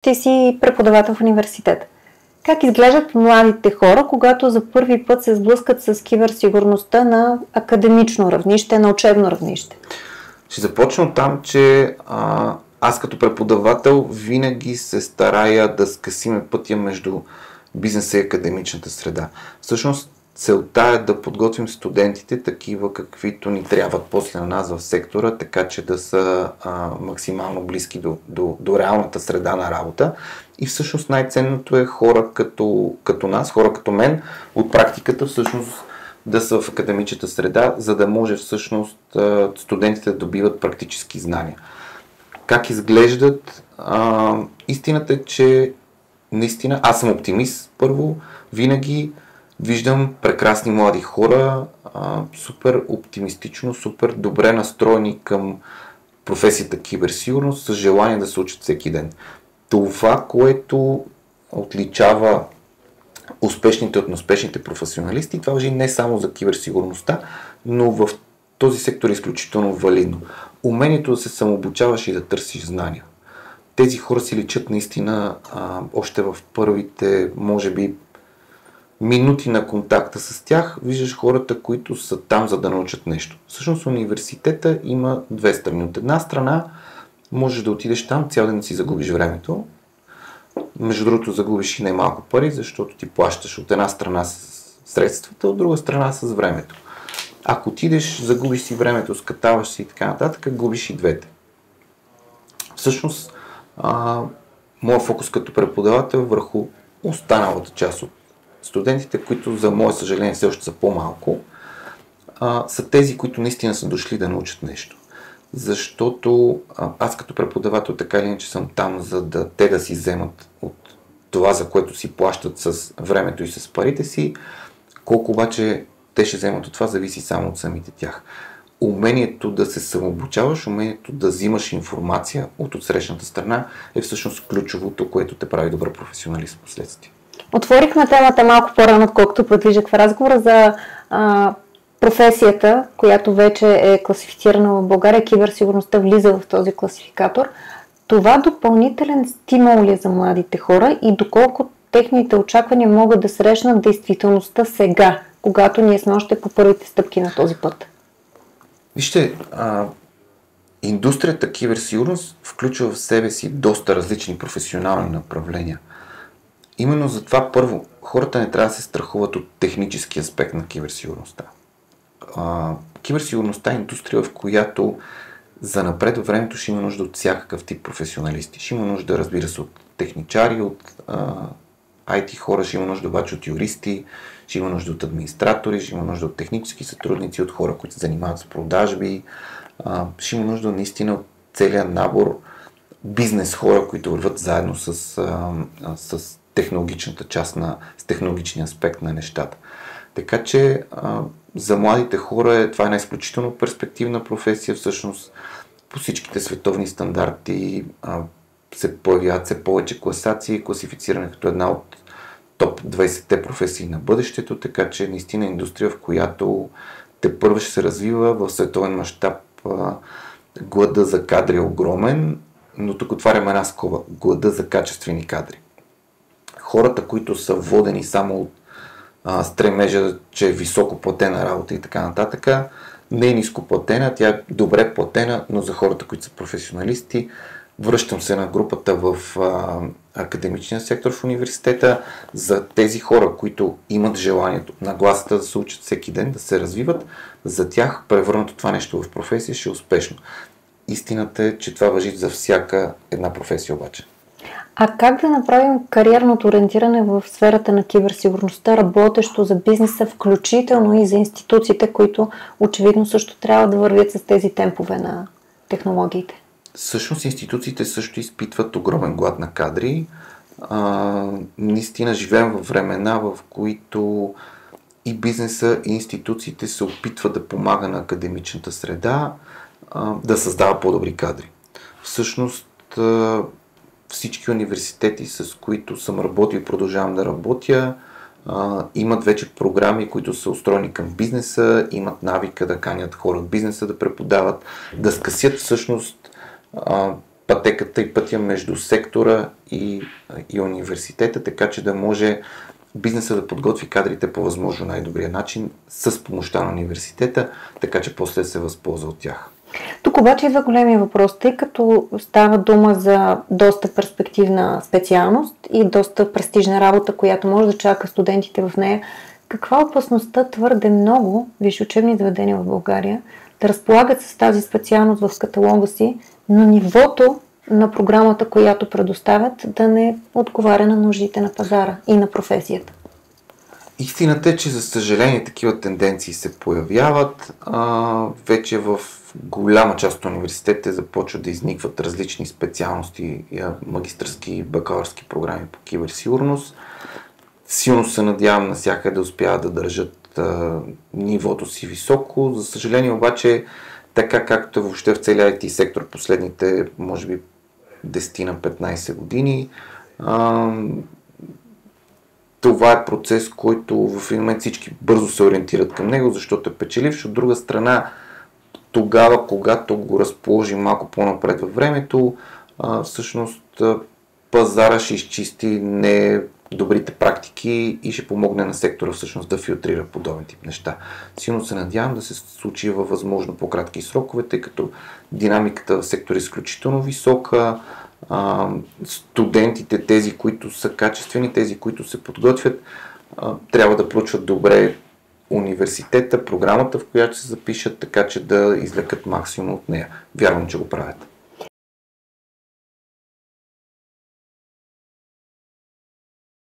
Ти си преподавател в университет. Как изглеждат младите хора, когато за първи път се сблъскат с киберсигурността на академично равнище, на учебно равнище? Ще започна от там, че аз като преподавател винаги се старая да скъсиме пътя между бизнеса и академичната среда. Всъщност целта е да подготвим студентите такива, каквито ни трябват после на нас в сектора, така че да са максимално близки до реалната среда на работа. И всъщност най-ценното е хора като нас, хора като мен, от практиката всъщност да са в академичната среда, за да може всъщност студентите да добиват практически знания. Как изглеждат? Истината е, че наистина аз съм оптимист първо, винаги виждам прекрасни млади хора, супер оптимистично, супер добре настроени към професията киберсигурност, с желание да се учат всеки ден. Това, което отличава успешните от неуспешните професионалисти, това важи не само за киберсигурността, но в този сектор е изключително валидно. Умението да се самообучаваш и да търсиш знания. Тези хора си личат наистина още в първите, може би, минути на контакта с тях, виждаш хората, които са там, за да научат нещо. Всъщност университета има две страни. От една страна можеш да отидеш там, цял ден да си загубиш времето. Между другото загубиш и най-малко пари, защото ти плащаш от една страна с средствата, от друга страна с времето. Ако отидеш, загубиш си времето, скатаваш си и така нататък, губиш и двете. Всъщност, моят фокус като преподавател е върху останалата част от студентите, които за мое съжаление все още са по-малко, са тези, които наистина са дошли да научат нещо. Защото аз като преподавател така или иначе съм там, за да те да си вземат от това, за което си плащат с времето и с парите си. Колко обаче те ще вземат от това, зависи само от самите тях. Умението да се самообучаваш, умението да взимаш информация от отсрещната страна е всъщност ключовото, което те прави добър професионалист в последствие. Отворихме темата малко по-рано, отколкото предвиждах в разговора за професията, която вече е класифицирана в България. Киберсигурността влиза в този класификатор. Това допълнителен стимул ли е за младите хора и доколко техните очаквания могат да срещнат действителността сега, когато ние сме още по първите стъпки на този път? Вижте, индустрията киберсигурност включва в себе си доста различни професионални направления. Именно затова първо, хората не трябва да се страхуват от технически аспект на киберсигурността. Киберсигурността е индустрия, в която за напред във времето ще има нужда от всякакъв тип професионалисти. Ще има нужда, разбира се, от техничари, от IT хора, ще има нужда обаче от юристи, ще има нужда от администратори, ще има нужда от технически сътрудници, от хора, които се занимават с продажби, ще има нужда наистина от целият набор бизнес хора, които върват заедно с технологичната част, с технологичния аспект на нещата. Така че за младите хора това е една изключително перспективна професия. Всъщност по всичките световни стандарти се появяват все повече класации, класифициране като една от топ 20-те професии на бъдещето, така че наистина е индустрия, в която тепърва ще се развива в световен мащаб. Глада за кадри е огромен, но тук отварям една скоба. Глада за качествени кадри. Хората, които са водени само от стремежа, че е високо платена работа и така нататък, не е ниско платена, тя е добре платена, но за хората, които са професионалисти, връщам се на групата в академичния сектор в университета, за тези хора, които имат желанието, нагласата да се учат всеки ден, да се развиват, за тях превърнато това нещо в професия ще е успешно. Истината е, че това важи за всяка една професия обаче. А как да направим кариерното ориентиране в сферата на киберсигурността, работещо за бизнеса, включително и за институциите, които очевидно също трябва да вървят с тези темпове на технологиите? Всъщност институциите също изпитват огромен глад на кадри. Наистина живеем във времена, в които и бизнеса, и институциите се опитват да помага на академичната среда да създава по-добри кадри. Всъщност всички университети, с които съм работил и продължавам да работя, имат вече програми, които са устроени към бизнеса, имат навика да канят хора от бизнеса да преподават, да скъсят всъщност пътеката и пътя между сектора и университета, така че да може бизнеса да подготви кадрите по възможно най-добрия начин с помощта на университета, така че после се възползва от тях. Тук обаче идва големия въпрос, тъй като става дума за доста перспективна специалност и доста престижна работа, която може да чака студентите в нея. Каква е опасността твърде много висши учебни заведения в България да разполагат с тази специалност в каталога си, но нивото на програмата, която предоставят, да не отговаря на нуждите на пазара и на професията? Истината е, че за съжаление такива тенденции се появяват. Вече в голяма част от университетите започват да изникват различни специалности, магистърски и бакалавърски програми по киберсигурност. Силно се надявам навсякъде да успяват да държат нивото си високо. За съжаление обаче, така както е въобще в целия IT сектор последните, може би, 10 на 15 години, това е процес, който в един момент всички бързо се ориентират към него, защото е печеливш. От друга страна, тогава, когато го разположим малко по-напред във времето, всъщност пазара ще изчисти не добрите практики и ще помогне на сектора всъщност да филтрира подобен тип неща. Силно се надявам да се случи във възможно по-кратки срокове, тъй като динамиката в сектора е изключително висока. Студентите, тези, които са качествени, тези, които се подготвят, трябва да проучват добре университета, програмата, в която се запишат, така че да извлекат максимум от нея. Вярвам, че го правят.